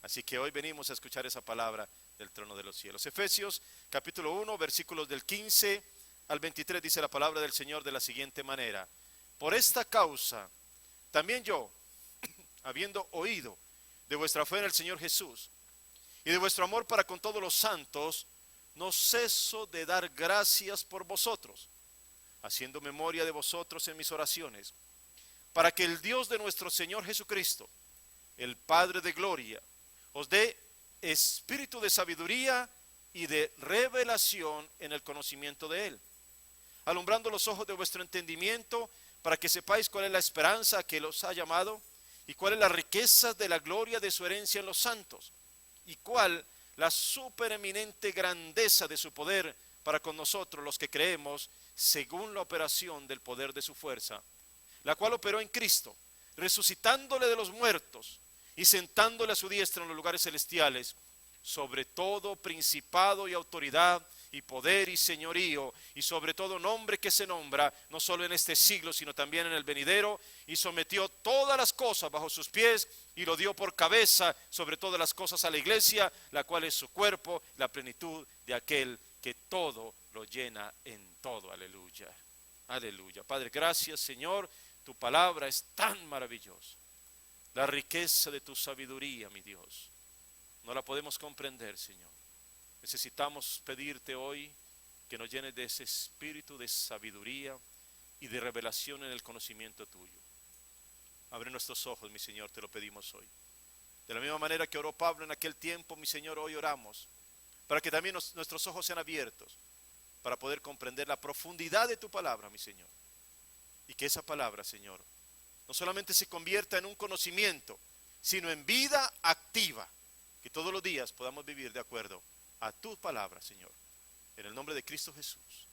Así que hoy venimos a escuchar esa palabra del trono de los cielos. Efesios capítulo 1, versículos del 15 al 23 dice la palabra del Señor de la siguiente manera: por esta causa, también yo, habiendo oído de vuestra fe en el Señor Jesús y de vuestro amor para con todos los santos, no ceso de dar gracias por vosotros, haciendo memoria de vosotros en mis oraciones, para que el Dios de nuestro Señor Jesucristo, el Padre de gloria, os dé espíritu de sabiduría y de revelación en el conocimiento de Él, alumbrando los ojos de vuestro entendimiento, para que sepáis cuál es la esperanza a que los ha llamado, y cuál es la riqueza de la gloria de su herencia en los santos, y cuál la supereminente grandeza de su poder para con nosotros los que creemos, según la operación del poder de su fuerza, la cual operó en Cristo, resucitándole de los muertos y sentándole a su diestra en los lugares celestiales, sobre todo principado y autoridad y poder y señorío, y sobre todo nombre que se nombra, no solo en este siglo, sino también en el venidero, y sometió todas las cosas bajo sus pies, y lo dio por cabeza sobre todas las cosas a la iglesia, la cual es su cuerpo, la plenitud de aquel que todo lo llena en todo. Aleluya, aleluya. Padre, gracias, Señor, tu palabra es tan maravillosa. La riqueza de tu sabiduría, mi Dios, no la podemos comprender, Señor. Necesitamos pedirte hoy que nos llenes de ese espíritu de sabiduría y de revelación en el conocimiento tuyo. Abre nuestros ojos, mi Señor, te lo pedimos hoy. De la misma manera que oró Pablo en aquel tiempo, mi Señor, hoy oramos para que también nuestros ojos sean abiertos, para poder comprender la profundidad de tu palabra, mi Señor. Y que esa palabra, Señor, no solamente se convierta en un conocimiento, sino en vida activa, que todos los días podamos vivir de acuerdo a tu palabra, Señor, en el nombre de Cristo Jesús.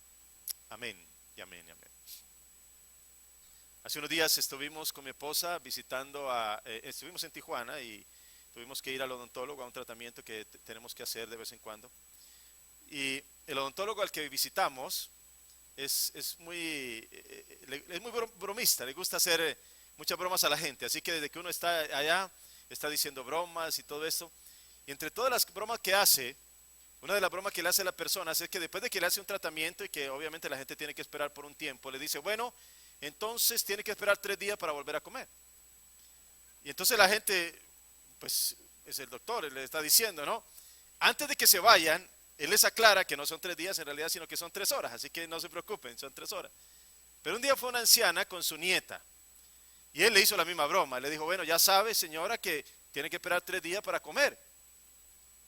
Amén y amén y amén. Hace unos días estuvimos con mi esposa visitando estuvimos en Tijuana y tuvimos que ir al odontólogo a un tratamiento que tenemos que hacer de vez en cuando. Y el odontólogo al que visitamos es muy bromista, le gusta hacer muchas bromas a la gente, así que desde que uno está allá está diciendo bromas y todo esto. Y entre todas las bromas que hace, una de las bromas que le hace a la persona es que después de que le hace un tratamiento y que obviamente la gente tiene que esperar por un tiempo, le dice, bueno, entonces tiene que esperar 3 días para volver a comer. Y entonces la gente, pues es el doctor, le está diciendo, ¿no? Antes de que se vayan, él les aclara que no son 3 días en realidad, sino que son 3 horas, así que no se preocupen, son 3 horas. Pero un día fue una anciana con su nieta y él le hizo la misma broma, le dijo, bueno, ya sabe, señora, que tiene que esperar 3 días para comer.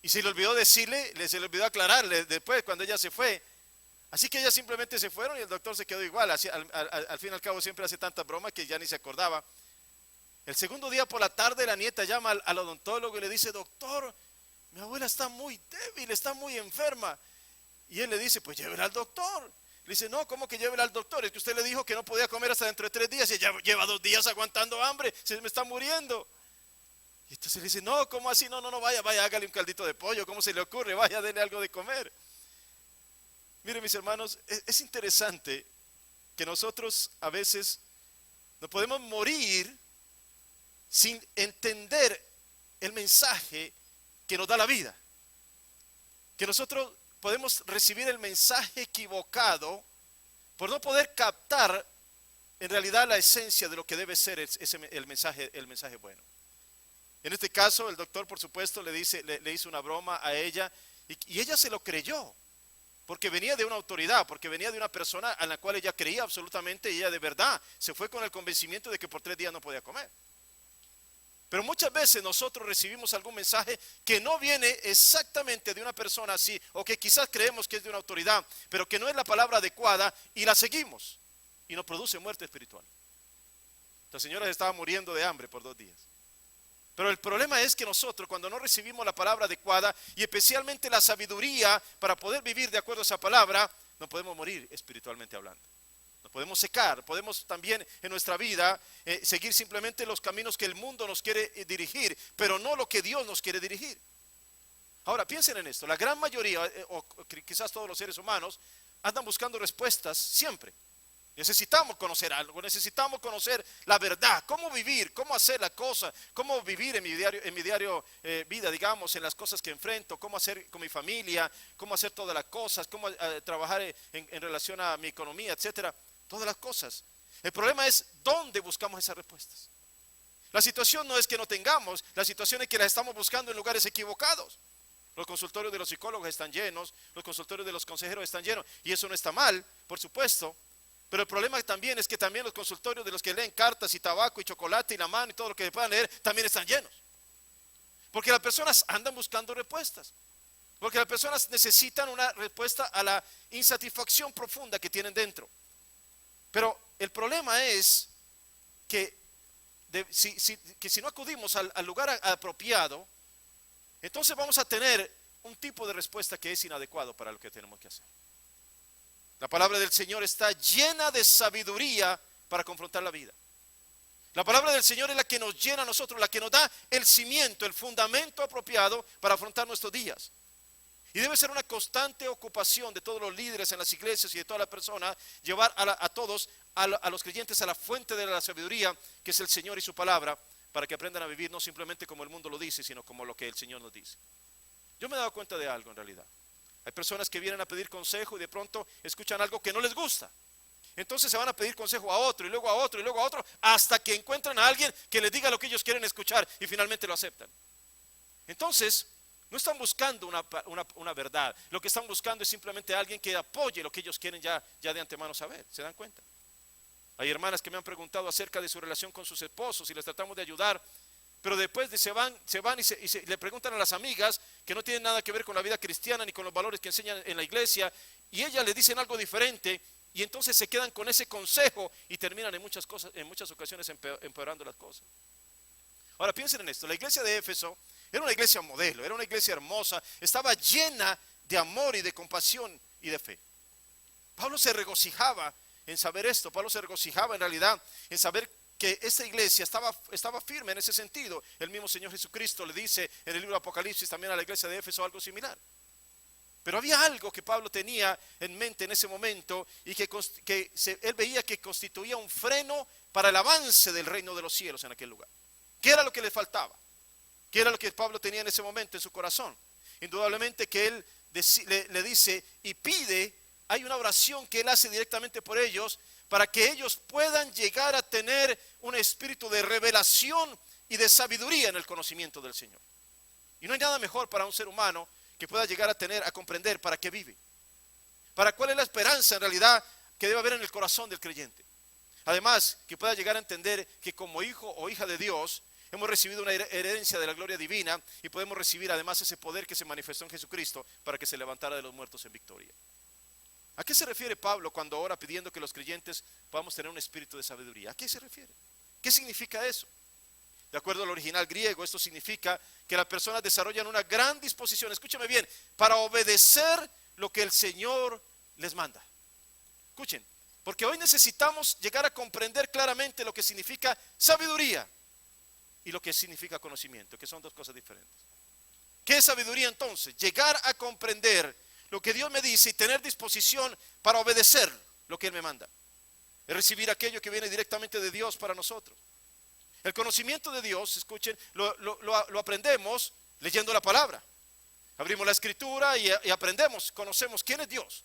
Y se le olvidó decirle, se le olvidó aclararle después cuando ella se fue. Así que ellas simplemente se fueron y el doctor se quedó igual. Al fin y al cabo siempre hace tantas bromas que ya ni se acordaba. El segundo día por la tarde la nieta llama al odontólogo y le dice, doctor, mi abuela está muy débil, está muy enferma. Y él le dice, pues llévela al doctor. Le dice, no, ¿cómo que llévela al doctor? Es que usted le dijo que no podía comer hasta dentro de 3 días y ella lleva 2 días aguantando hambre, se me está muriendo. Y entonces le dice, no, ¿cómo así? No, vaya, hágale un caldito de pollo, ¿cómo se le ocurre? Vaya, denle algo de comer. Miren, mis hermanos, es interesante que nosotros a veces nos podemos morir sin entender el mensaje que nos da la vida. Que nosotros podemos recibir el mensaje equivocado por no poder captar en realidad la esencia de lo que debe ser el mensaje bueno. En este caso, el doctor, por supuesto, le hizo una broma a ella y ella se lo creyó, porque venía de una autoridad, porque venía de una persona a la cual ella creía absolutamente y ella de verdad se fue con el convencimiento de que por 3 días no podía comer. Pero muchas veces nosotros recibimos algún mensaje que no viene exactamente de una persona así, o que quizás creemos que es de una autoridad, pero que no es la palabra adecuada y la seguimos y nos produce muerte espiritual. La señora estaba muriendo de hambre por 2 días. Pero el problema es que nosotros, cuando no recibimos la palabra adecuada y especialmente la sabiduría para poder vivir de acuerdo a esa palabra, no podemos morir espiritualmente hablando. Nos podemos secar, podemos también en nuestra vida seguir simplemente los caminos que el mundo nos quiere dirigir, pero no lo que Dios nos quiere dirigir. Ahora piensen en esto, la gran mayoría, o quizás todos los seres humanos, andan buscando respuestas siempre. Necesitamos conocer algo, necesitamos conocer la verdad, cómo vivir, cómo hacer la cosa, cómo vivir en mi diario vida, digamos, en las cosas que enfrento, cómo hacer con mi familia, cómo hacer todas las cosas, cómo trabajar en relación a mi economía, etcétera, todas las cosas. El problema es dónde buscamos esas respuestas. La situación no es que no tengamos, la situación es que las estamos buscando en lugares equivocados. Los consultorios de los psicólogos están llenos, los consultorios de los consejeros están llenos, y eso no está mal, por supuesto. Pero el problema también es que también los consultorios de los que leen cartas y tabaco y chocolate y la mano y todo lo que puedan leer también están llenos. Porque las personas andan buscando respuestas. Porque las personas necesitan una respuesta a la insatisfacción profunda que tienen dentro. Pero el problema es que si no acudimos al lugar apropiado, entonces vamos a tener un tipo de respuesta que es inadecuado para lo que tenemos que hacer. La palabra del Señor está llena de sabiduría para confrontar la vida. La palabra del Señor es la que nos llena a nosotros, la que nos da el cimiento, el fundamento apropiado para afrontar nuestros días. Y debe ser una constante ocupación de todos los líderes en las iglesias y de toda la persona, llevar a todos, a los creyentes, a la fuente de la sabiduría, que es el Señor y su palabra, para que aprendan a vivir no simplemente como el mundo lo dice, sino como lo que el Señor nos dice. Yo me he dado cuenta de algo en realidad. Hay personas que vienen a pedir consejo y de pronto escuchan algo que no les gusta. Entonces se van a pedir consejo a otro y luego a otro y luego a otro, hasta que encuentran a alguien que les diga lo que ellos quieren escuchar y finalmente lo aceptan. Entonces, no están buscando una verdad. Lo que están buscando es simplemente alguien que apoye lo que ellos quieren ya de antemano saber. ¿Se dan cuenta? Hay hermanas que me han preguntado acerca de su relación con sus esposos y les tratamos de ayudar. Pero después se van y le preguntan a las amigas que no tienen nada que ver con la vida cristiana ni con los valores que enseñan en la iglesia, y ellas le dicen algo diferente, y entonces se quedan con ese consejo y terminan en muchas ocasiones empeorando las cosas. Ahora piensen en esto, la iglesia de Éfeso era una iglesia modelo, era una iglesia hermosa, estaba llena de amor y de compasión y de fe. Pablo se regocijaba en saber esto, Pablo se regocijaba en realidad en saber que esta iglesia estaba firme en ese sentido. El mismo Señor Jesucristo le dice en el libro de Apocalipsis también a la iglesia de Éfeso algo similar. Pero había algo que Pablo tenía en mente en ese momento y que él veía que constituía un freno para el avance del reino de los cielos en aquel lugar. ¿Qué era lo que le faltaba? ¿Qué era lo que Pablo tenía en ese momento en su corazón? Indudablemente que él le dice y pide, hay una oración que él hace directamente por ellos, para que ellos puedan llegar a tener un espíritu de revelación y de sabiduría en el conocimiento del Señor. Y no hay nada mejor para un ser humano que pueda llegar a comprender para qué vive, para cuál es la esperanza en realidad que debe haber en el corazón del creyente. Además, que pueda llegar a entender que como hijo o hija de Dios hemos recibido una herencia de la gloria divina y podemos recibir además ese poder que se manifestó en Jesucristo para que se levantara de los muertos en victoria. ¿A qué se refiere Pablo cuando ora pidiendo que los creyentes podamos tener un espíritu de sabiduría? ¿A qué se refiere? ¿Qué significa eso? De acuerdo al original griego, esto significa que las personas desarrollan una gran disposición, escúcheme bien, para obedecer lo que el Señor les manda. Escuchen, porque hoy necesitamos llegar a comprender claramente lo que significa sabiduría y lo que significa conocimiento, que son dos cosas diferentes. ¿Qué es sabiduría entonces? Llegar a comprender lo que Dios me dice y tener disposición para obedecer lo que Él me manda. Es recibir aquello que viene directamente de Dios para nosotros. El conocimiento de Dios, escuchen, lo aprendemos leyendo la palabra. Abrimos la escritura y aprendemos, conocemos quién es Dios,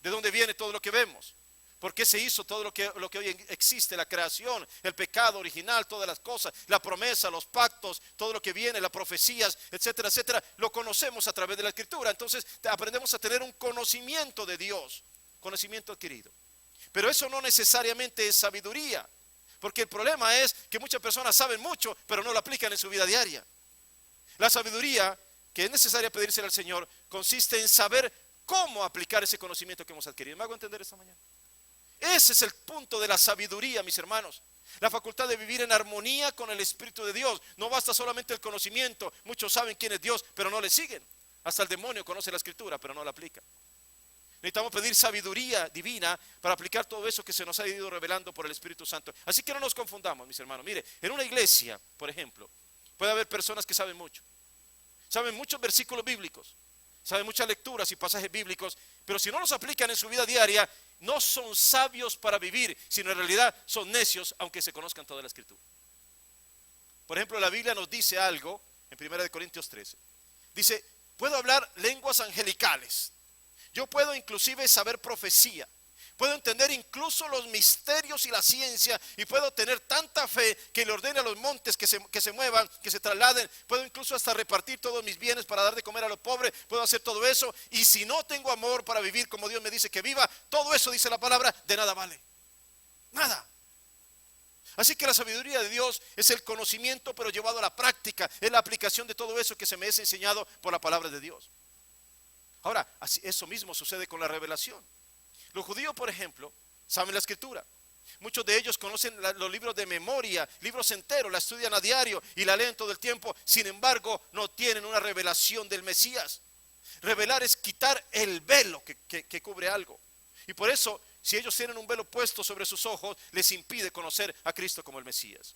de dónde viene todo lo que vemos, por qué se hizo todo lo que hoy existe, la creación, el pecado original, todas las cosas, la promesa, los pactos, todo lo que viene, las profecías, etcétera, etcétera, lo conocemos a través de la escritura. Entonces aprendemos a tener un conocimiento de Dios, conocimiento adquirido. Pero eso no necesariamente es sabiduría, porque el problema es que muchas personas saben mucho, pero no lo aplican en su vida diaria. La sabiduría que es necesaria pedírsela al Señor consiste en saber cómo aplicar ese conocimiento que hemos adquirido. ¿Me hago entender esta mañana? Ese es el punto de la sabiduría, mis hermanos. La facultad de vivir en armonía con el Espíritu de Dios. No basta solamente el conocimiento. Muchos saben quién es Dios, pero no le siguen. Hasta el demonio conoce la Escritura, pero no la aplica. Necesitamos pedir sabiduría divina para aplicar todo eso que se nos ha ido revelando por el Espíritu Santo. Así que no nos confundamos, mis hermanos. Mire, en una iglesia, por ejemplo, puede haber personas que saben mucho. Saben muchos versículos bíblicos. Saben muchas lecturas y pasajes bíblicos. Pero si no los aplican en su vida diaria, no son sabios para vivir, sino en realidad son necios, aunque se conozcan toda la Escritura. Por ejemplo, la Biblia nos dice algo en 1 Corintios 13. Dice, puedo hablar lenguas angelicales. Yo puedo inclusive saber profecía. Puedo entender incluso los misterios y la ciencia, y puedo tener tanta fe que le ordene a los montes que se muevan, que se trasladen. Puedo incluso hasta repartir todos mis bienes para dar de comer a los pobres. Puedo hacer todo eso, y si no tengo amor para vivir como Dios me dice que viva, todo eso, dice la palabra, de nada vale. Nada. Así que la sabiduría de Dios es el conocimiento, pero llevado a la práctica. Es la aplicación de todo eso que se me es enseñado por la palabra de Dios. Ahora, eso mismo sucede con la revelación. Los judíos, por ejemplo, saben la Escritura. Muchos de ellos conocen los libros de memoria, libros enteros, la estudian a diario y la leen todo el tiempo. Sin embargo, no tienen una revelación del Mesías. Revelar es quitar el velo que cubre algo. Y por eso, si ellos tienen un velo puesto sobre sus ojos, les impide conocer a Cristo como el Mesías.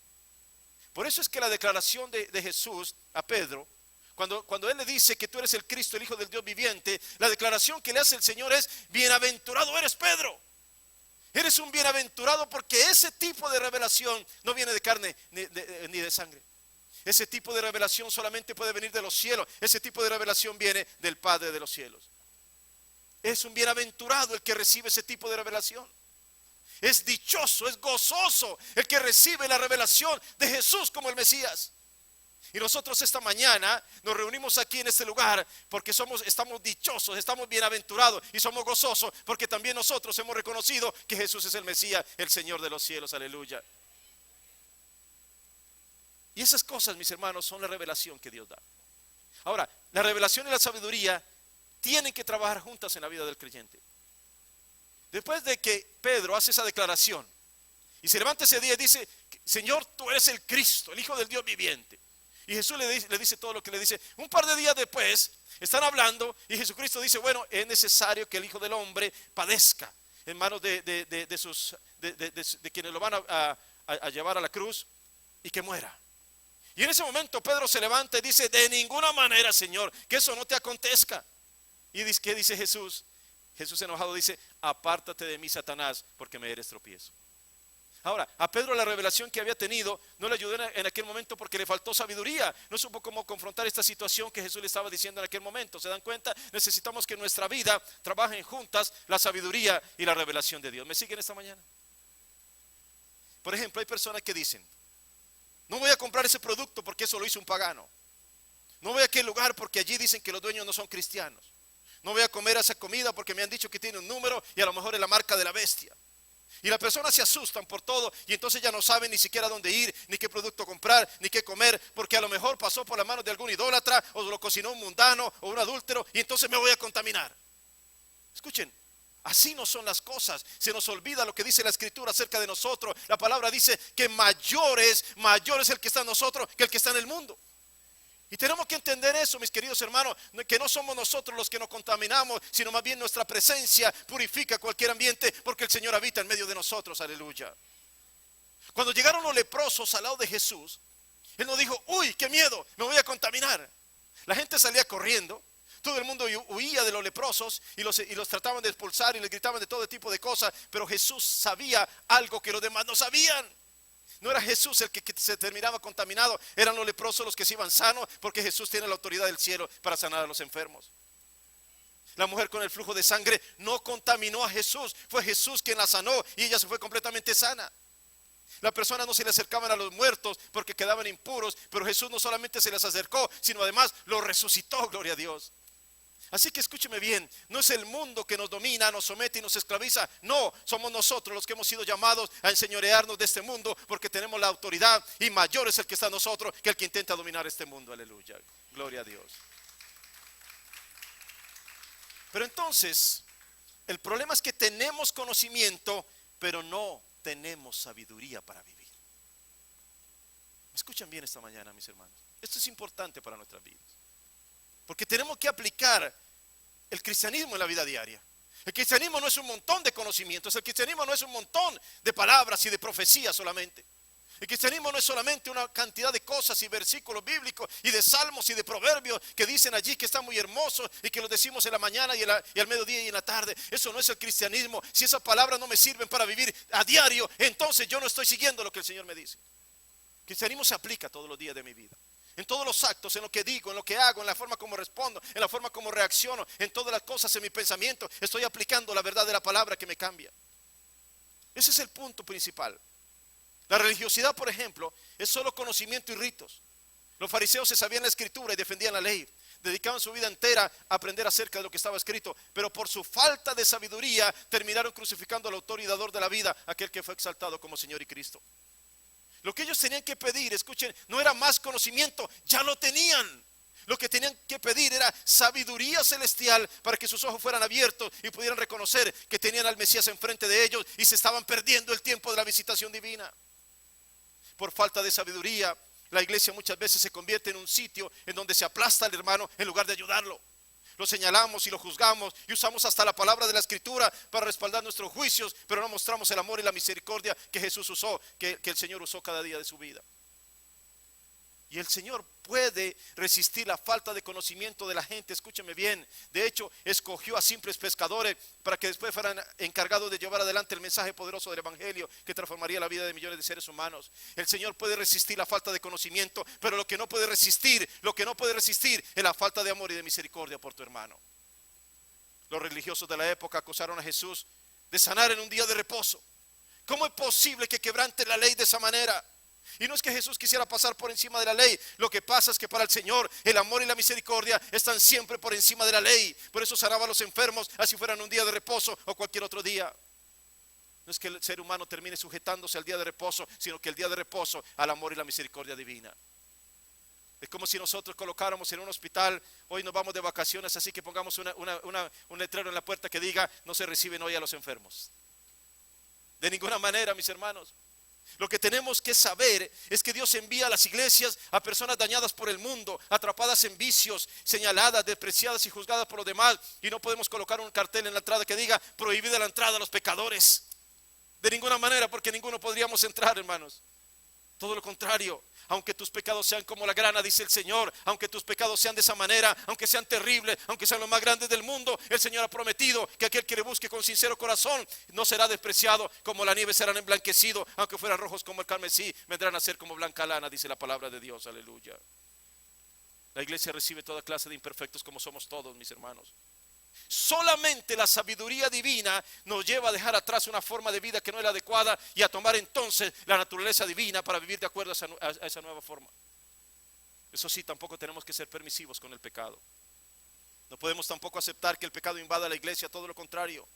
Por eso es que la declaración de Jesús a Pedro, cuando Él le dice que tú eres el Cristo, el Hijo del Dios viviente, la declaración que le hace el Señor es, bienaventurado eres Pedro. Eres un bienaventurado porque ese tipo de revelación no viene de carne ni de sangre. Ese tipo de revelación solamente puede venir de los cielos. Ese tipo de revelación viene del Padre de los cielos. Es un bienaventurado el que recibe ese tipo de revelación. Es dichoso, es gozoso el que recibe la revelación de Jesús como el Mesías. Y nosotros esta mañana nos reunimos aquí en este lugar porque estamos dichosos, estamos bienaventurados y somos gozosos porque también nosotros hemos reconocido que Jesús es el Mesías, el Señor de los cielos, aleluya. Y esas cosas, mis hermanos, son la revelación que Dios da. Ahora, la revelación y la sabiduría tienen que trabajar juntas en la vida del creyente. Después de que Pedro hace esa declaración y se levanta ese día y dice, Señor, tú eres el Cristo, el Hijo del Dios viviente. Y Jesús le dice todo lo que le dice. Un par de días después están hablando y Jesucristo dice, bueno, es necesario que el Hijo del Hombre padezca en manos de quienes lo van a llevar a la cruz y que muera. Y en ese momento Pedro se levanta y dice, de ninguna manera, Señor, que eso no te acontezca. Y dice, ¿qué dice Jesús? Jesús enojado dice, apártate de mí, Satanás, porque me eres tropiezo. Ahora, a Pedro la revelación que había tenido no le ayudó en aquel momento porque le faltó sabiduría. No supo cómo confrontar esta situación que Jesús le estaba diciendo en aquel momento. ¿Se dan cuenta? Necesitamos que en nuestra vida trabajen juntas la sabiduría y la revelación de Dios. ¿Me siguen esta mañana? Por ejemplo, hay personas que dicen, no voy a comprar ese producto porque eso lo hizo un pagano. No voy a aquel lugar porque allí dicen que los dueños no son cristianos. No voy a comer esa comida porque me han dicho que tiene un número y a lo mejor es la marca de la bestia. Y las personas se asustan por todo y entonces ya no saben ni siquiera dónde ir, ni qué producto comprar, ni qué comer, porque a lo mejor pasó por las manos de algún idólatra o lo cocinó un mundano o un adúltero y entonces me voy a contaminar. Escuchen, así no son las cosas. Se nos olvida lo que dice la Escritura acerca de nosotros. La palabra dice que mayor es el que está en nosotros que el que está en el mundo. Y tenemos que entender eso, mis queridos hermanos, que no somos nosotros los que nos contaminamos, sino más bien nuestra presencia purifica cualquier ambiente porque el Señor habita en medio de nosotros, aleluya. Cuando llegaron los leprosos al lado de Jesús, Él no dijo, uy, qué miedo, me voy a contaminar. La gente salía corriendo, todo el mundo huía de los leprosos y los trataban de expulsar y les gritaban de todo tipo de cosas, pero Jesús sabía algo que los demás no sabían. No era Jesús el que se terminaba contaminado, eran los leprosos los que se iban sanos, porque Jesús tiene la autoridad del cielo para sanar a los enfermos. La mujer con el flujo de sangre no contaminó a Jesús, fue Jesús quien la sanó y ella se fue completamente sana. Las personas no se le acercaban a los muertos porque quedaban impuros, pero Jesús no solamente se les acercó, sino además los resucitó, gloria a Dios. Así que escúcheme bien, no es el mundo que nos domina, nos somete y nos esclaviza. No, somos nosotros los que hemos sido llamados a enseñorearnos de este mundo porque tenemos la autoridad y mayor es el que está en nosotros que el que intenta dominar este mundo. Aleluya, gloria a Dios. Pero entonces, el problema es que tenemos conocimiento, pero no tenemos sabiduría para vivir. ¿Me escuchan bien esta mañana, mis hermanos? Esto es importante para nuestras vidas. Porque tenemos que aplicar el cristianismo en la vida diaria. El cristianismo no es un montón de conocimientos. El cristianismo no es un montón de palabras y de profecías solamente. El cristianismo no es solamente una cantidad de cosas y versículos bíblicos y de salmos y de proverbios que dicen allí que están muy hermosos y que los decimos en la mañana y al mediodía y en la tarde. Eso no es el cristianismo. Si esas palabras no me sirven para vivir a diario, entonces yo no estoy siguiendo lo que el Señor me dice. El cristianismo se aplica todos los días de mi vida. En todos los actos, en lo que digo, en lo que hago, en la forma como respondo, en la forma como reacciono, en todas las cosas, en mi pensamiento, estoy aplicando la verdad de la palabra que me cambia. Ese es el punto principal. La religiosidad, por ejemplo, es solo conocimiento y ritos. Los fariseos se sabían la escritura y defendían la ley. Dedicaban su vida entera a aprender acerca de lo que estaba escrito, pero por su falta de sabiduría terminaron crucificando al autor y dador de la vida, aquel que fue exaltado como Señor y Cristo. Lo que ellos tenían que pedir, escuchen, no era más conocimiento, ya lo tenían. Lo que tenían que pedir era sabiduría celestial para que sus ojos fueran abiertos y pudieran reconocer que tenían al Mesías enfrente de ellos y se estaban perdiendo el tiempo de la visitación divina. Por falta de sabiduría, la iglesia muchas veces se convierte en un sitio en donde se aplasta al hermano en lugar de ayudarlo. Lo señalamos y lo juzgamos y usamos hasta la palabra de la escritura para respaldar nuestros juicios, pero no mostramos el amor y la misericordia que Jesús usó, que el Señor usó cada día de su vida. Y el Señor puede resistir la falta de conocimiento de la gente. Escúcheme bien. De hecho, escogió a simples pescadores para que después fueran encargados de llevar adelante el mensaje poderoso del evangelio que transformaría la vida de millones de seres humanos. El Señor puede resistir la falta de conocimiento, pero lo que no puede resistir es la falta de amor y de misericordia por tu hermano. Los religiosos de la época acusaron a Jesús de sanar en un día de reposo. ¿Cómo es posible que quebrante la ley de esa manera? Y no es que Jesús quisiera pasar por encima de la ley. Lo que pasa es que para el Señor el amor y la misericordia están siempre por encima de la ley. Por eso sanaba a los enfermos así fueran un día de reposo o cualquier otro día. No es que el ser humano termine sujetándose al día de reposo, sino que el día de reposo al amor y la misericordia divina. Es como si nosotros colocáramos en un hospital: hoy nos vamos de vacaciones, así que pongamos un letrero en la puerta que diga: no se reciben hoy a los enfermos. De ninguna manera, mis hermanos. Lo que tenemos que saber es que Dios envía a las iglesias a personas dañadas por el mundo, atrapadas en vicios, señaladas, despreciadas y juzgadas por los demás. Y no podemos colocar un cartel en la entrada que diga: prohibida la entrada a los pecadores. De ninguna manera, porque ninguno podríamos entrar, hermanos. Todo lo contrario. Aunque tus pecados sean como la grana, dice el Señor, aunque tus pecados sean de esa manera, aunque sean terribles, aunque sean los más grandes del mundo, el Señor ha prometido que aquel que le busque con sincero corazón no será despreciado. Como la nieve serán emblanquecidos, aunque fueran rojos como el carmesí, vendrán a ser como blanca lana, dice la palabra de Dios. Aleluya. La iglesia recibe toda clase de imperfectos como somos todos, mis hermanos. Solamente la sabiduría divina nos lleva a dejar atrás una forma de vida que no es la adecuada y a tomar entonces la naturaleza divina para vivir de acuerdo a esa nueva forma. Eso sí, tampoco tenemos que ser permisivos con el pecado. No podemos tampoco aceptar que el pecado invada la iglesia, todo lo contrario,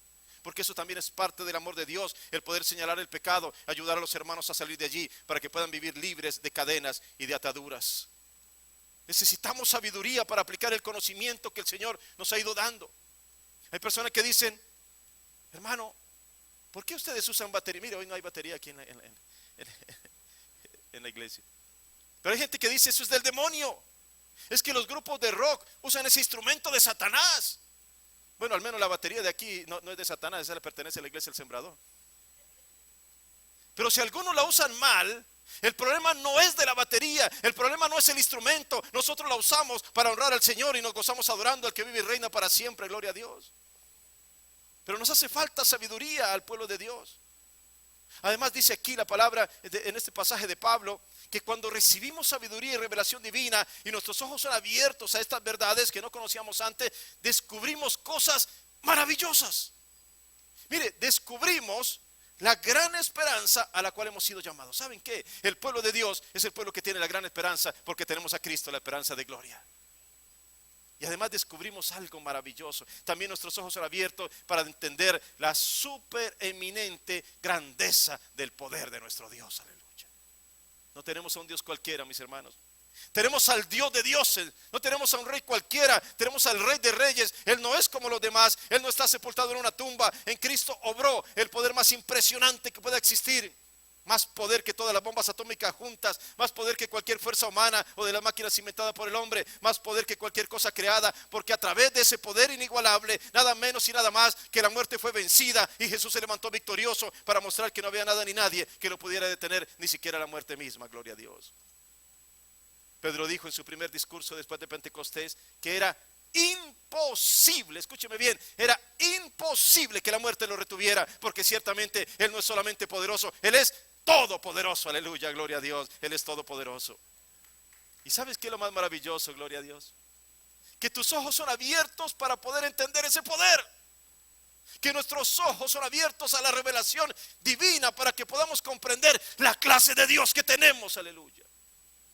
porque eso también es parte del amor de Dios, el poder señalar el pecado, ayudar a los hermanos a salir de allí para que puedan vivir libres de cadenas y de ataduras. Necesitamos sabiduría para aplicar el conocimiento que el Señor nos ha ido dando. Hay personas que dicen: hermano, ¿por qué ustedes usan batería? Mire, hoy no hay batería aquí en la iglesia. Pero hay gente que dice: eso es del demonio. Es que los grupos de rock usan ese instrumento de Satanás. Bueno, al menos la batería de aquí no es de Satanás, esa le pertenece a la iglesia del Sembrador. Pero si algunos la usan mal, el problema no es de la batería, el problema no es el instrumento. Nosotros la usamos para honrar al Señor y nos gozamos adorando al que vive y reina para siempre, gloria a Dios. Pero nos hace falta sabiduría al pueblo de Dios. Además dice aquí la palabra en este pasaje de Pablo, que cuando recibimos sabiduría y revelación divina y nuestros ojos son abiertos a estas verdades que no conocíamos antes, descubrimos cosas maravillosas. Mire, descubrimos la gran esperanza a la cual hemos sido llamados. ¿Saben qué? El pueblo de Dios es el pueblo que tiene la gran esperanza porque tenemos a Cristo, la esperanza de gloria. Y además descubrimos algo maravilloso. También nuestros ojos son abiertos para entender la supereminente grandeza del poder de nuestro Dios. Aleluya. No tenemos a un Dios cualquiera, mis hermanos. Tenemos al Dios de dioses. No tenemos a un rey cualquiera. Tenemos al Rey de reyes. Él no es como los demás. Él no está sepultado en una tumba. En Cristo obró el poder más impresionante que pueda existir. más poder que todas las bombas atómicas juntas, más poder que cualquier fuerza humana o de las máquinas inventadas por el hombre, más poder que cualquier cosa creada, porque a través de ese poder inigualable, nada menos y nada más que la muerte fue vencida y Jesús se levantó victorioso para mostrar que no había nada ni nadie que lo pudiera detener, ni siquiera la muerte misma. Gloria a Dios. Pedro dijo en su primer discurso después de Pentecostés que era imposible, escúcheme bien, era imposible que la muerte lo retuviera, porque ciertamente Él no es solamente poderoso, Él es todopoderoso. Aleluya, gloria a Dios, Él es todopoderoso. ¿Y sabes qué es lo más maravilloso? Gloria a Dios, que tus ojos son abiertos para poder entender ese poder, que nuestros ojos son abiertos a la revelación divina para que podamos comprender la clase de Dios que tenemos. Aleluya,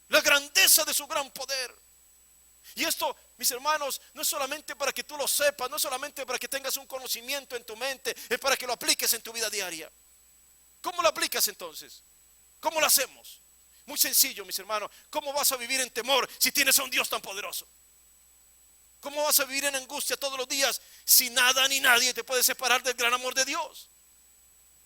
la grandeza de su gran poder. Y esto, mis hermanos, no es solamente para que tú lo sepas, no es solamente para que tengas un conocimiento en tu mente, es para que lo apliques en tu vida diaria. ¿Cómo lo aplicas entonces? ¿Cómo lo hacemos? Muy sencillo, mis hermanos. ¿Cómo vas a vivir en temor si tienes a un Dios tan poderoso? ¿Cómo vas a vivir en angustia todos los días si nada ni nadie te puede separar del gran amor de Dios?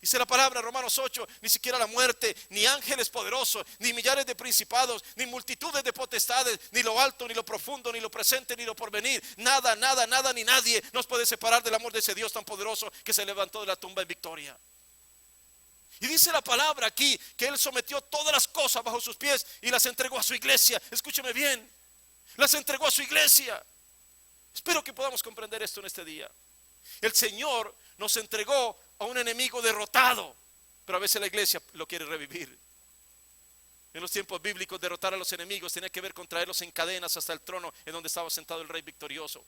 Dice la palabra, Romanos 8, ni siquiera la muerte, ni ángeles poderosos, ni millares de principados, ni multitudes de potestades, ni lo alto, ni lo profundo, ni lo presente, ni lo porvenir, nada, nada, nada, ni nadie nos puede separar del amor de ese Dios tan poderoso que se levantó de la tumba en victoria. Y dice la palabra aquí que Él sometió todas las cosas bajo sus pies y las entregó a su iglesia. Escúcheme bien, las entregó a su iglesia. Espero que podamos comprender esto en este día. El Señor nos entregó a un enemigo derrotado, pero a veces la iglesia lo quiere revivir. En los tiempos bíblicos, derrotar a los enemigos tenía que ver con traerlos en cadenas hasta el trono en donde estaba sentado el rey victorioso.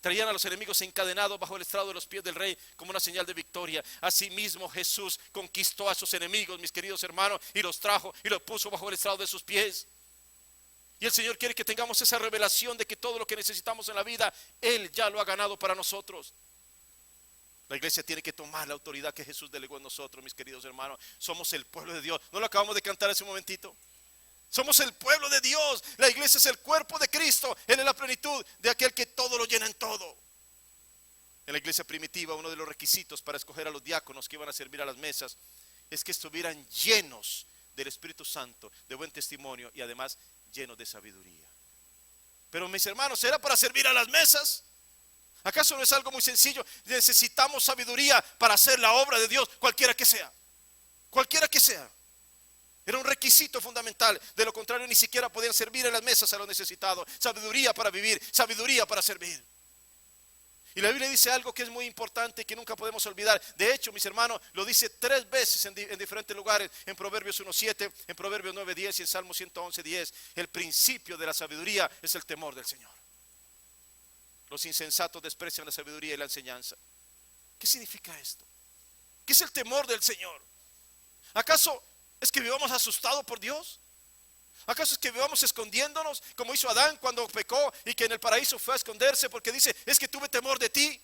Traían a los enemigos encadenados bajo el estrado de los pies del rey como una señal de victoria. Asimismo Jesús conquistó a sus enemigos, mis queridos hermanos, y los trajo y los puso bajo el estrado de sus pies. Y el Señor quiere que tengamos esa revelación de que todo lo que necesitamos en la vida, Él ya lo ha ganado para nosotros. La iglesia tiene que tomar la autoridad que Jesús delegó en nosotros, mis queridos hermanos. Somos el pueblo de Dios. ¿No lo acabamos de cantar hace un momentito? Somos el pueblo de Dios. La iglesia es el cuerpo de Cristo. Él es la plenitud de aquel que todo lo llena en todo. En la iglesia primitiva, uno de los requisitos para escoger a los diáconos que iban a servir a las mesas es que estuvieran llenos del Espíritu Santo, de buen testimonio y además llenos de sabiduría. Pero mis hermanos, ¿era para servir a las mesas? ¿Acaso no es algo muy sencillo? Necesitamos sabiduría para hacer la obra de Dios, cualquiera que sea. Cualquiera que sea. Era un requisito fundamental. De lo contrario, ni siquiera podían servir en las mesas a los necesitados. Sabiduría para vivir, sabiduría para servir. Y la Biblia dice algo que es muy importante y que nunca podemos olvidar. De hecho, mis hermanos, lo dice 3 veces en diferentes lugares. En Proverbios 1:7, en Proverbios 9:10 y en Salmo 111:10. El principio de la sabiduría es el temor del Señor. Los insensatos desprecian la sabiduría y la enseñanza. ¿Qué significa esto? ¿Qué es el temor del Señor? ¿Acaso es que vivamos asustados por Dios? ¿Acaso es que vivamos escondiéndonos como hizo Adán cuando pecó y que en el paraíso fue a esconderse porque dice, es que tuve temor de ti?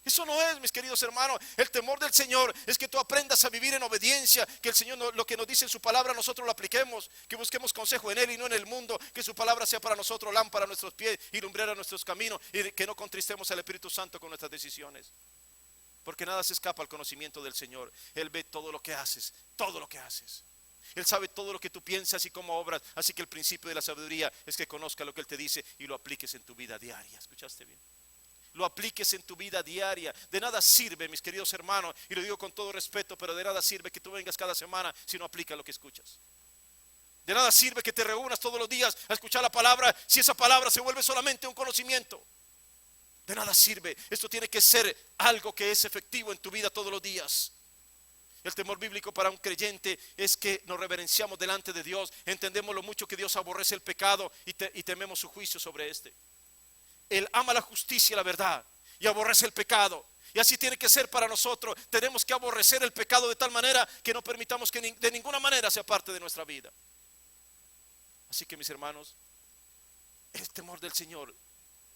Eso no es, mis queridos hermanos. El temor del Señor es que tú aprendas a vivir en obediencia, que el Señor lo que nos dice en su palabra nosotros lo apliquemos, que busquemos consejo en Él y no en el mundo, que su palabra sea para nosotros lámpara a nuestros pies y lumbrera a nuestros caminos, y que no contristemos al Espíritu Santo con nuestras decisiones, porque nada se escapa al conocimiento del Señor. Él ve todo lo que haces, todo lo que haces. Él sabe todo lo que tú piensas y cómo obras. Así que el principio de la sabiduría es que conozca lo que Él te dice y lo apliques en tu vida diaria. ¿Escuchaste bien? Lo apliques en tu vida diaria. De nada sirve, mis queridos hermanos, y lo digo con todo respeto, pero de nada sirve que tú vengas cada semana si no aplicas lo que escuchas. De nada sirve que te reúnas todos los días a escuchar la palabra si esa palabra se vuelve solamente un conocimiento. De nada sirve. Esto tiene que ser algo que es efectivo en tu vida todos los días. El temor bíblico para un creyente es que nos reverenciamos delante de Dios, entendemos lo mucho que Dios aborrece el pecado y tememos su juicio sobre este. Él ama la justicia y la verdad y aborrece el pecado. Y así tiene que ser para nosotros. Tenemos que aborrecer el pecado de tal manera que no permitamos que de ninguna manera sea parte de nuestra vida. Así que, mis hermanos, el temor del Señor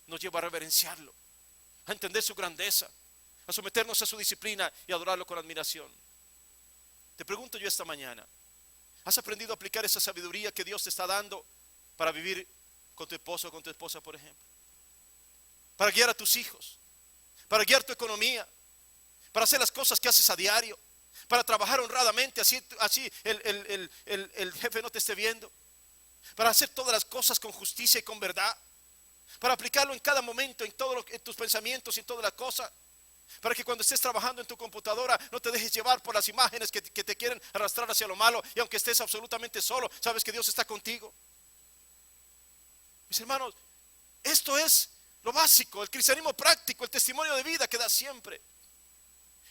nos lleva a reverenciarlo, a entender su grandeza, a someternos a su disciplina y a adorarlo con admiración. Te pregunto yo esta mañana, ¿has aprendido a aplicar esa sabiduría que Dios te está dando para vivir con tu esposo o con tu esposa, por ejemplo? Para guiar a tus hijos, para guiar tu economía, para hacer las cosas que haces a diario, para trabajar honradamente, así el jefe no te esté viendo, para hacer todas las cosas con justicia y con verdad, para aplicarlo en cada momento, en tus pensamientos y en todas las cosas, para que cuando estés trabajando en tu computadora no te dejes llevar por las imágenes que te quieren arrastrar hacia lo malo, y aunque estés absolutamente solo, sabes que Dios está contigo. Mis hermanos, esto es lo básico, el cristianismo práctico, el testimonio de vida que da siempre.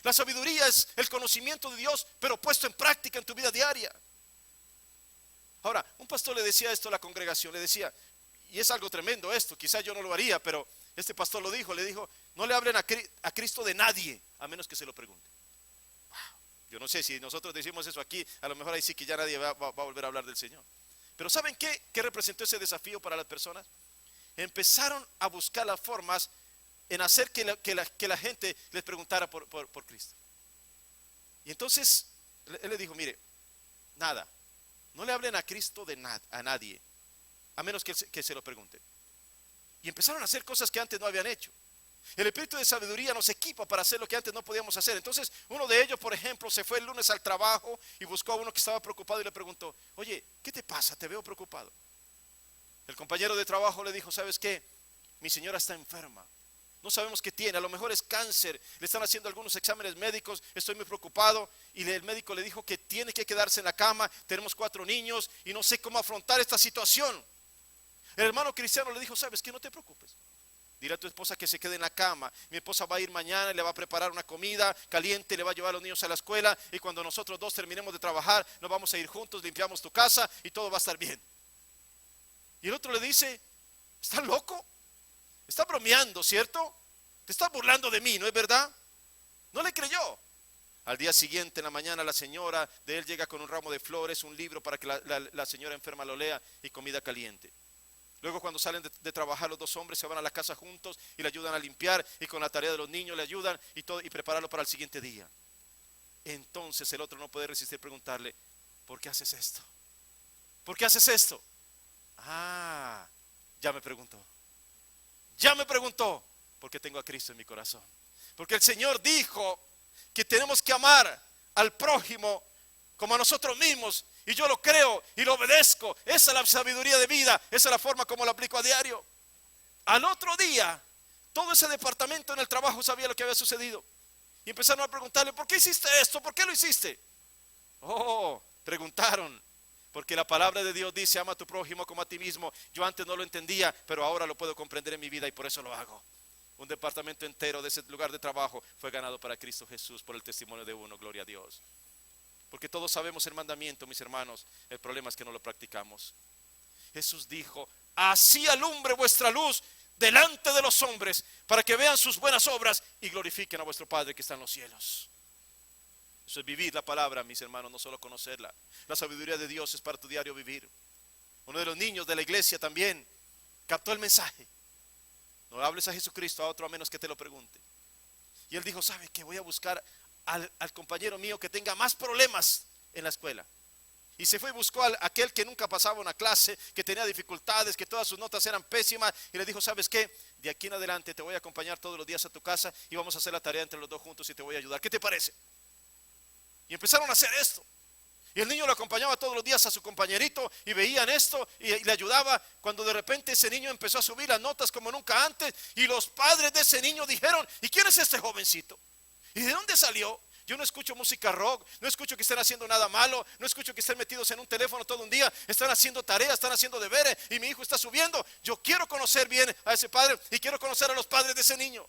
La sabiduría es el conocimiento de Dios, pero puesto en práctica en tu vida diaria. Ahora, un pastor le decía esto a la congregación, le decía, y es algo tremendo esto, quizás yo no lo haría, pero este pastor lo dijo, le dijo, no le hablen a Cristo de nadie, a menos que se lo pregunte. Wow. Yo no sé si nosotros decimos eso aquí, a lo mejor ahí sí que ya nadie va a volver a hablar del Señor. Pero ¿saben qué representó ese desafío para las personas? Empezaron a buscar las formas en hacer que la gente les preguntara por Cristo. Y entonces él le dijo, mire, nada, no le hablen a Cristo a nadie, a menos que se lo pregunten. Y empezaron a hacer cosas que antes no habían hecho. El espíritu de sabiduría nos equipa para hacer lo que antes no podíamos hacer. Entonces uno de ellos, por ejemplo, se fue el lunes al trabajo y buscó a uno que estaba preocupado y le preguntó, oye, ¿qué te pasa? Te veo preocupado. El compañero de trabajo le dijo, ¿sabes qué? Mi señora está enferma. No sabemos qué tiene, a lo mejor es cáncer, le están haciendo algunos exámenes médicos, estoy muy preocupado. Y el médico le dijo que tiene que quedarse en la cama, tenemos 4 niños y no sé cómo afrontar esta situación. El hermano cristiano le dijo, ¿sabes qué? No te preocupes. Dile a tu esposa que se quede en la cama. Mi esposa va a ir mañana y le va a preparar una comida caliente, le va a llevar a los niños a la escuela. Y cuando nosotros dos terminemos de trabajar, nos vamos a ir juntos, limpiamos tu casa y todo va a estar bien. Y el otro le dice, ¿estás loco? Está bromeando, ¿cierto? Te estás burlando de mí, ¿no es verdad? No le creyó. Al día siguiente, en la mañana, la señora de él llega con un ramo de flores, un libro para que la señora enferma lo lea y comida caliente. Luego, cuando salen de trabajar, los 2 hombres se van a la casa juntos y le ayudan a limpiar, y con la tarea de los niños le ayudan y prepararlo para el siguiente día. Entonces el otro no puede resistir preguntarle, ¿por qué haces esto? ¿Por qué haces esto? Ah, ya me preguntó. Ya me preguntó, porque tengo a Cristo en mi corazón. Porque el Señor dijo que tenemos que amar al prójimo como a nosotros mismos. Y yo lo creo y lo obedezco. Esa es la sabiduría de vida. Esa es la forma como lo aplico a diario. Al otro día, todo ese departamento en el trabajo sabía lo que había sucedido. Y empezaron a preguntarle, ¿por qué hiciste esto? ¿Por qué lo hiciste? Oh, preguntaron. Porque la palabra de Dios dice, ama a tu prójimo como a ti mismo. Yo antes no lo entendía, pero ahora lo puedo comprender en mi vida y por eso lo hago. Un departamento entero de ese lugar de trabajo fue ganado para Cristo Jesús por el testimonio de uno, gloria a Dios. Porque todos sabemos el mandamiento, mis hermanos, el problema es que no lo practicamos. Jesús dijo, así alumbre vuestra luz delante de los hombres, para que vean sus buenas obras y glorifiquen a vuestro Padre que está en los cielos. Eso es vivir la palabra, mis hermanos, no solo conocerla. La sabiduría de Dios es para tu diario vivir. Uno de los niños de la iglesia también captó el mensaje. No hables a Jesucristo a otro a menos que te lo pregunte. Y él dijo, ¿sabe qué? Voy a buscar al compañero mío que tenga más problemas en la escuela. Y se fue y buscó a aquel que nunca pasaba una clase, que tenía dificultades, que todas sus notas eran pésimas. Y le dijo, ¿sabes qué? De aquí en adelante te voy a acompañar todos los días a tu casa y vamos a hacer la tarea entre los dos juntos y te voy a ayudar. ¿Qué te parece? Y empezaron a hacer esto. Y el niño lo acompañaba todos los días a su compañerito y veían esto y le ayudaba. Cuando de repente ese niño empezó a subir las notas como nunca antes, y los padres de ese niño dijeron, ¿y quién es este jovencito? ¿Y de dónde salió? Yo no escucho música rock, no escucho que estén haciendo nada malo, no escucho que estén metidos en un teléfono todo un día, están haciendo tareas, están haciendo deberes y mi hijo está subiendo. Yo quiero conocer bien a ese padre y quiero conocer a los padres de ese niño.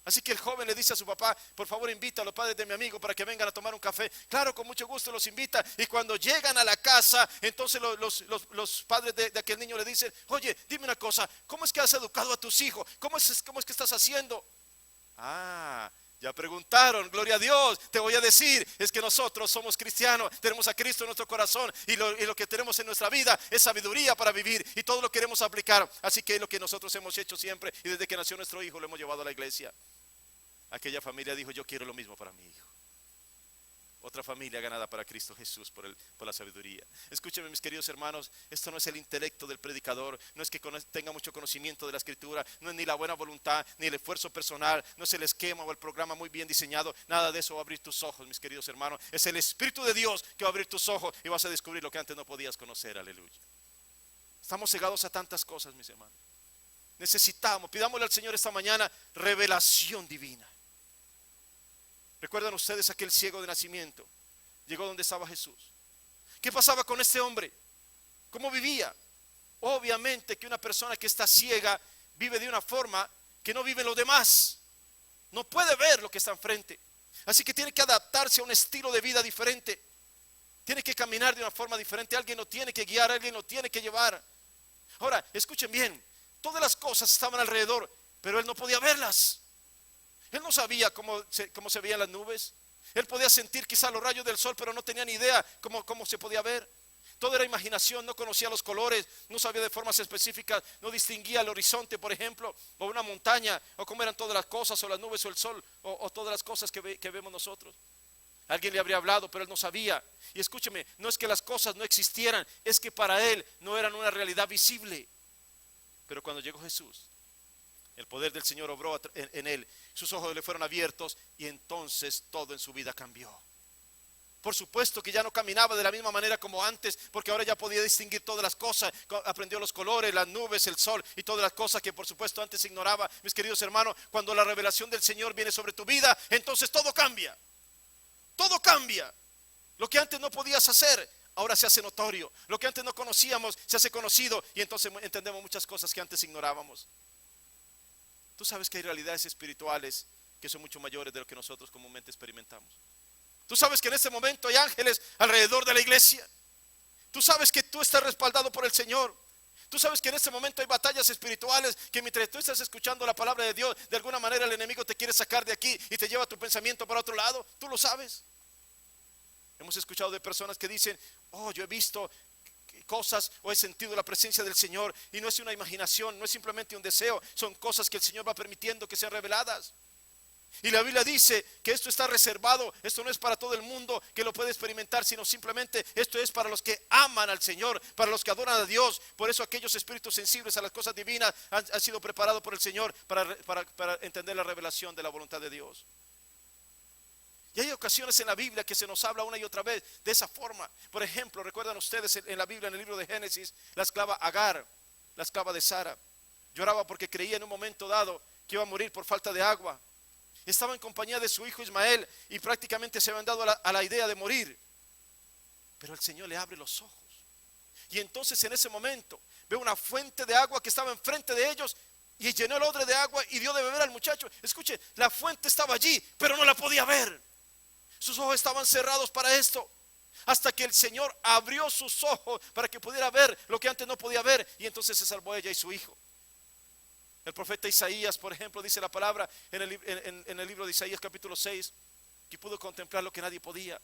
Así que el joven le dice a su papá, por favor invita a los padres de mi amigo para que vengan a tomar un café. Claro, con mucho gusto los invita. Y cuando llegan a la casa, entonces los padres de aquel niño le dicen, oye, dime una cosa, ¿cómo es que has educado a tus hijos? ¿Cómo es que estás haciendo? Ah, ya preguntaron, gloria a Dios. Te voy a decir, es que nosotros somos cristianos, tenemos a Cristo en nuestro corazón y lo que tenemos en nuestra vida es sabiduría para vivir y todo lo queremos aplicar. Así que es lo que nosotros hemos hecho siempre y desde que nació nuestro hijo lo hemos llevado a la iglesia. Aquella familia dijo, yo quiero lo mismo para mi hijo. otra familia ganada para Cristo Jesús por la sabiduría. Escúchenme, mis queridos hermanos, esto no es el intelecto del predicador, no es que tenga mucho conocimiento de la escritura, no es ni la buena voluntad, ni el esfuerzo personal, no es el esquema o el programa muy bien diseñado, nada de eso va a abrir tus ojos, mis queridos hermanos. Es el Espíritu de Dios que va a abrir tus ojos y vas a descubrir lo que antes no podías conocer, aleluya. Estamos cegados a tantas cosas, mis hermanos. Necesitamos, pidámosle al Señor esta mañana revelación divina. ¿Recuerdan ustedes aquel ciego de nacimiento? Llegó donde estaba Jesús. ¿Qué pasaba con este hombre? ¿Cómo vivía? Obviamente que una persona que está ciega vive de una forma que no viven los demás. No puede ver lo que está enfrente. Así que tiene que adaptarse a un estilo de vida diferente. Tiene que caminar de una forma diferente. Alguien lo tiene que guiar, alguien lo tiene que llevar. Ahora, escuchen bien. Todas las cosas estaban alrededor, pero él no podía verlas. Él no sabía cómo se veían las nubes. Él podía sentir quizá los rayos del sol, pero no tenía ni idea cómo se podía ver. Todo era imaginación, no conocía los colores, no sabía de formas específicas, no distinguía el horizonte, por ejemplo, o una montaña, o cómo eran todas las cosas, o las nubes, o el sol, o todas las cosas que vemos nosotros. Alguien le habría hablado, pero él no sabía. Y escúcheme, no es que las cosas no existieran, es que para él no eran una realidad visible. Pero cuando llegó Jesús, el poder del Señor obró en él, sus ojos le fueron abiertos y entonces todo en su vida cambió. Por supuesto que ya no caminaba de la misma manera como antes, porque ahora ya podía distinguir todas las cosas, aprendió los colores, las nubes, el sol y todas las cosas que por supuesto antes ignoraba. Mis queridos hermanos, cuando la revelación del Señor viene sobre tu vida, entonces todo cambia. Todo cambia. Lo que antes no podías hacer, ahora se hace notorio. Lo que antes no conocíamos, se hace conocido y entonces entendemos muchas cosas que antes ignorábamos. Tú sabes que hay realidades espirituales que son mucho mayores de lo que nosotros comúnmente experimentamos. Tú sabes que en este momento hay ángeles alrededor de la iglesia. Tú sabes que tú estás respaldado por el Señor. Tú sabes que en este momento hay batallas espirituales que mientras tú estás escuchando la palabra de Dios, de alguna manera el enemigo te quiere sacar de aquí y te lleva tu pensamiento para otro lado. Tú lo sabes. Hemos escuchado de personas que dicen, oh, yo he visto cosas o he sentido la presencia del Señor, y no es una imaginación, no es simplemente un deseo, son cosas que el Señor va permitiendo que sean reveladas. Y la Biblia dice que esto está reservado, esto no es para todo el mundo que lo puede experimentar, sino simplemente esto es para los que aman al Señor, para los que adoran a Dios. Por eso aquellos espíritus sensibles a las cosas divinas han sido preparados por el Señor para entender la revelación de la voluntad de Dios. Y hay ocasiones en la Biblia que se nos habla una y otra vez de esa forma. Por ejemplo, recuerdan ustedes en la Biblia, en el libro de Génesis, la esclava Agar, la esclava de Sara, lloraba porque creía en un momento dado que iba a morir por falta de agua. Estaba en compañía de su hijo Ismael y prácticamente se habían dado a la idea de morir. Pero el Señor le abre los ojos. Y entonces en ese momento ve una fuente de agua que estaba enfrente de ellos y llenó el odre de agua y dio de beber al muchacho. Escuche, la fuente estaba allí, pero no la podía ver. Sus ojos estaban cerrados para esto, hasta que el Señor abrió sus ojos para que pudiera ver lo que antes no podía ver, y entonces se salvó ella y su hijo. El profeta Isaías, por ejemplo, dice la palabra en el libro de Isaías capítulo 6, que pudo contemplar lo que nadie podía.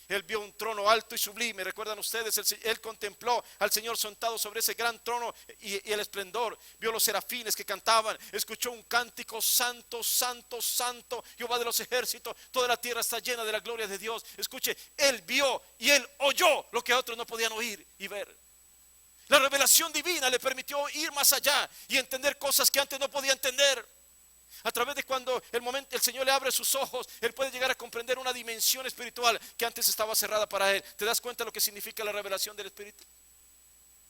Él vio un trono alto y sublime. ¿Recuerdan ustedes? Él contempló al Señor sentado sobre ese gran trono y el esplendor. Vio los serafines que cantaban. Escuchó un cántico: santo, santo, santo, Jehová de los ejércitos. Toda la tierra está llena de la gloria de Dios. Escuche, él vio y él oyó lo que otros no podían oír y ver. La revelación divina le permitió ir más allá y entender cosas que antes no podía entender. A través de cuando el Señor le abre sus ojos, él puede llegar a comprender una dimensión espiritual que antes estaba cerrada para él. ¿Te das cuenta de lo que significa la revelación del Espíritu?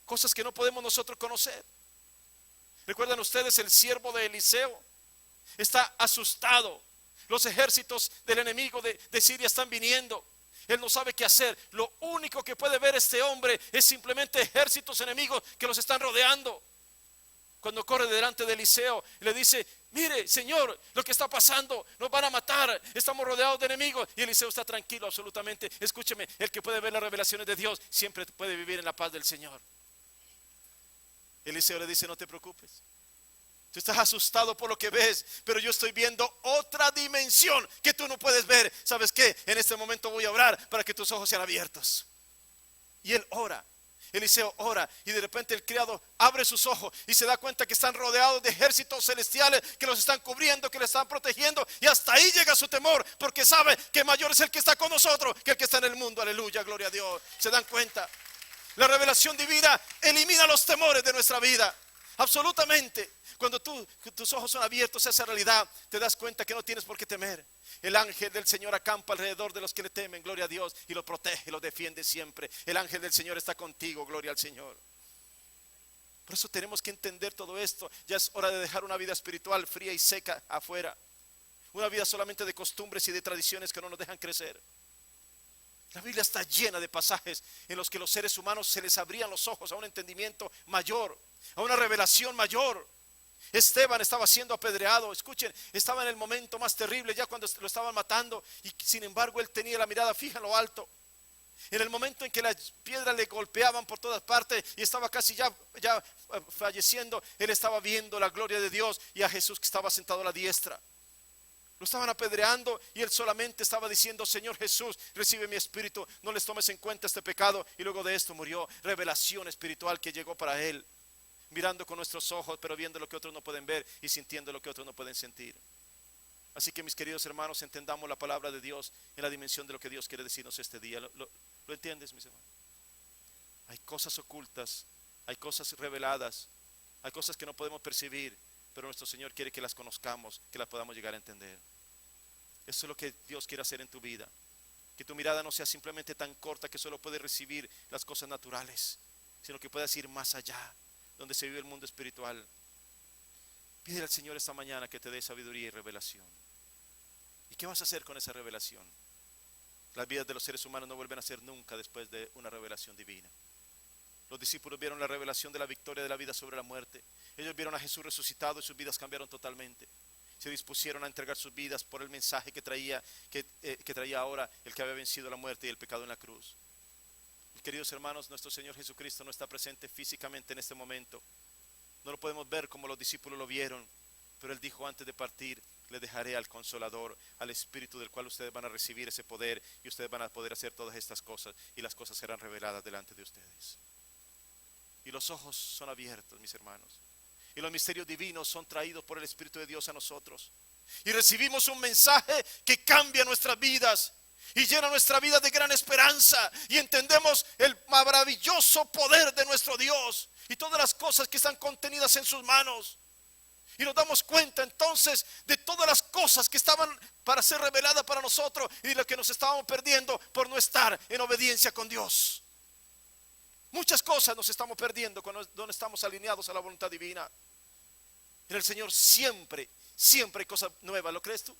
Cosas que no podemos nosotros conocer. ¿Recuerdan ustedes el siervo de Eliseo? Está asustado. Los ejércitos del enemigo de Siria están viniendo. Él no sabe qué hacer. Lo único que puede ver este hombre es simplemente ejércitos enemigos que los están rodeando. Cuando corre delante de Eliseo, le dice: mire, Señor, lo que está pasando, nos van a matar, estamos rodeados de enemigos. Y Eliseo está tranquilo absolutamente. Escúcheme, el que puede ver las revelaciones de Dios siempre puede vivir en la paz del Señor. Eliseo le dice: no te preocupes, tú estás asustado por lo que ves, pero yo estoy viendo otra dimensión que tú no puedes ver. ¿Sabes qué? En este momento voy a orar para que tus ojos sean abiertos. Y él ora. Eliseo ora y de repente el criado abre sus ojos y se da cuenta que están rodeados de ejércitos celestiales que los están cubriendo, que los están protegiendo, y hasta ahí llega su temor, porque sabe que mayor es el que está con nosotros que el que está en el mundo. Aleluya, gloria a Dios. ¿Se dan cuenta? La revelación divina elimina los temores de nuestra vida, absolutamente. Cuando tus ojos son abiertos a esa realidad, te das cuenta que no tienes por qué temer. El ángel del Señor acampa alrededor de los que le temen, gloria a Dios, y los protege, los defiende siempre. El ángel del Señor está contigo, gloria al Señor. Por eso tenemos que entender todo esto. Ya es hora de dejar una vida espiritual fría y seca afuera, una vida solamente de costumbres y de tradiciones que no nos dejan crecer. La Biblia está llena de pasajes en los que los seres humanos se les abrían los ojos a un entendimiento mayor, a una revelación mayor. Esteban estaba siendo apedreado, escuchen, estaba en el momento más terrible, ya cuando lo estaban matando, y sin embargo él tenía la mirada fija en lo alto. En el momento en que las piedras le golpeaban por todas partes y estaba casi ya falleciendo, él estaba viendo la gloria de Dios y a Jesús que estaba sentado a la diestra. Lo estaban apedreando y él solamente estaba diciendo: Señor Jesús, recibe mi espíritu, no les tomes en cuenta este pecado. Y luego de esto murió. Revelación espiritual que llegó para él, mirando con nuestros ojos, pero viendo lo que otros no pueden ver y sintiendo lo que otros no pueden sentir. Así que, mis queridos hermanos, entendamos la palabra de Dios en la dimensión de lo que Dios quiere decirnos este día. ¿Lo entiendes, mis hermanos? Hay cosas ocultas, hay cosas reveladas, hay cosas que no podemos percibir, pero nuestro Señor quiere que las conozcamos, que las podamos llegar a entender. Eso es lo que Dios quiere hacer en tu vida. Que tu mirada no sea simplemente tan corta que solo puedes recibir las cosas naturales, sino que puedas ir más allá, donde se vive el mundo espiritual. Pide al Señor esta mañana que te dé sabiduría y revelación. ¿Y qué vas a hacer con esa revelación? Las vidas de los seres humanos no vuelven a ser nunca después de una revelación divina. Los discípulos vieron la revelación de la victoria de la vida sobre la muerte. Ellos vieron a Jesús resucitado y sus vidas cambiaron totalmente. Se dispusieron a entregar sus vidas por el mensaje que traía ahora el que había vencido la muerte y el pecado en la cruz. Mis queridos hermanos, nuestro Señor Jesucristo no está presente físicamente en este momento. No lo podemos ver como los discípulos lo vieron, pero Él dijo antes de partir: les dejaré al Consolador, al Espíritu, del cual ustedes van a recibir ese poder y ustedes van a poder hacer todas estas cosas, y las cosas serán reveladas delante de ustedes. Y los ojos son abiertos, mis hermanos, y los misterios divinos son traídos por el Espíritu de Dios a nosotros, y recibimos un mensaje que cambia nuestras vidas y llena nuestra vida de gran esperanza, y entendemos el maravilloso poder de nuestro Dios y todas las cosas que están contenidas en sus manos. Y nos damos cuenta entonces de todas las cosas que estaban para ser reveladas para nosotros y de lo que nos estábamos perdiendo por no estar en obediencia con Dios. Muchas cosas nos estamos perdiendo cuando no estamos alineados a la voluntad divina. En el Señor siempre hay cosas nuevas. ¿Lo crees tú?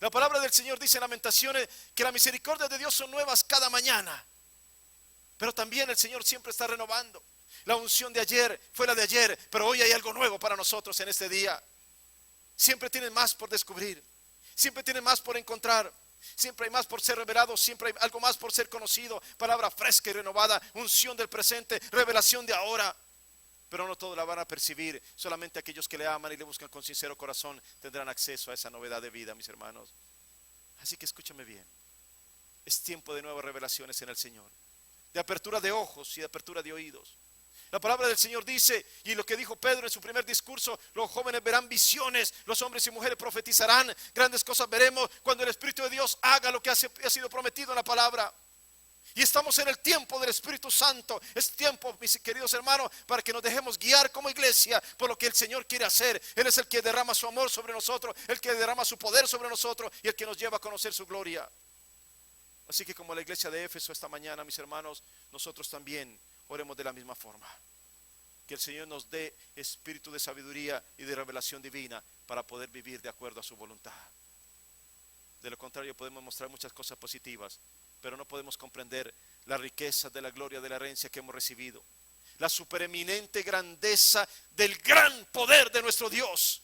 La palabra del Señor dice en Lamentaciones que las misericordias de Dios son nuevas cada mañana. Pero también el Señor siempre está renovando. La unción de ayer fue la de ayer, pero hoy hay algo nuevo para nosotros en este día. Siempre tienes más por descubrir, siempre tienes más por encontrar, siempre hay más por ser revelado, siempre hay algo más por ser conocido. Palabra fresca y renovada, unción del presente, revelación de ahora. Pero no todos la van a percibir, solamente aquellos que le aman y le buscan con sincero corazón tendrán acceso a esa novedad de vida, mis hermanos. Así que escúchame bien, es tiempo de nuevas revelaciones en el Señor, de apertura de ojos y de apertura de oídos. La palabra del Señor dice, y lo que dijo Pedro en su primer discurso: los jóvenes verán visiones, los hombres y mujeres profetizarán, grandes cosas veremos cuando el Espíritu de Dios haga lo que ha sido prometido en la palabra. Y estamos en el tiempo del Espíritu Santo. Es tiempo, mis queridos hermanos, para que nos dejemos guiar como iglesia por lo que el Señor quiere hacer. Él es el que derrama su amor sobre nosotros, el que derrama su poder sobre nosotros y el que nos lleva a conocer su gloria. Así que, como la iglesia de Éfeso esta mañana, mis hermanos, nosotros también oremos de la misma forma. Que el Señor nos dé espíritu de sabiduría y de revelación divina para poder vivir de acuerdo a su voluntad. De lo contrario, podemos mostrar muchas cosas positivas, pero no podemos comprender la riqueza de la gloria de la herencia que hemos recibido, la supereminente grandeza del gran poder de nuestro Dios,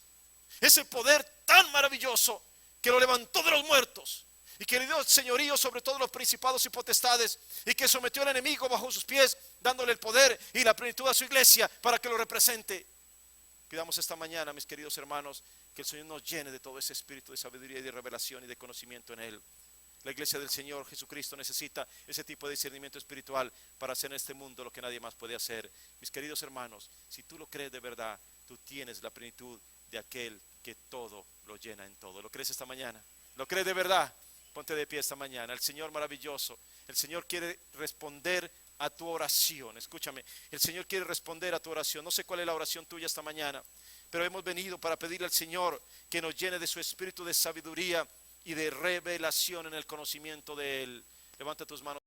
ese poder tan maravilloso que lo levantó de los muertos y que le dio señorío sobre todos los principados y potestades, y que sometió al enemigo bajo sus pies, dándole el poder y la plenitud a su iglesia para que lo represente. Pidamos esta mañana, mis queridos hermanos, que el Señor nos llene de todo ese espíritu de sabiduría y de revelación y de conocimiento en Él. La iglesia del Señor Jesucristo necesita ese tipo de discernimiento espiritual para hacer en este mundo lo que nadie más puede hacer. Mis queridos hermanos, si tú lo crees de verdad, tú tienes la plenitud de aquel que todo lo llena en todo. ¿Lo crees esta mañana? ¿Lo crees de verdad? Ponte de pie esta mañana. El Señor maravilloso, el Señor quiere responder a tu oración. Escúchame, el Señor quiere responder a tu oración. No sé cuál es la oración tuya esta mañana, pero hemos venido para pedirle al Señor que nos llene de su espíritu de sabiduría y de revelación en el conocimiento de Él. Levanta tus manos.